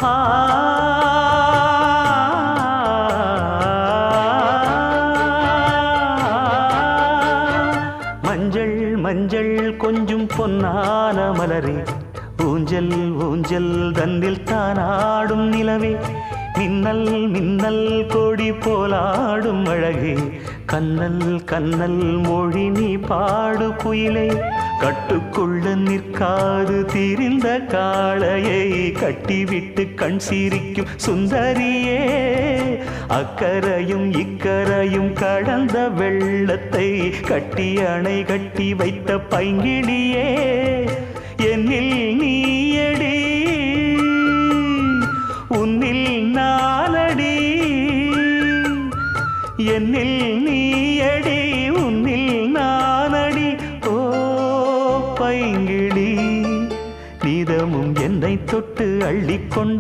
ஆ மஞ்சள் மஞ்சள் கொஞ்சம் பொன்னான மலரே ஊஞ்சல் ஊஞ்சல் தன்னில் தானாடும் நிலவே மின்னல் மின்னல் கொடி போலாடும் அழகே கண்ணல் கண்ணல் மொழி நீ பாடு குயிலே கட்டுக்குள்ள நிற்காது தீரிந்த காளையை கட்டிவிட்டு கண் சிரிக்கும் சுந்தரியே அக்கரையும் இக்கரையும் கடந்த வெள்ளத்தை கட்டி அணை கட்டி வைத்த பைங்கிளியே என்னில் நீயடி உன்னில் நானடி என்னில் நீயடி உன்னில் நானடி ஓ பைங்கிளி நீதமும் என்னை தொட்டு அள்ளிக்கொண்ட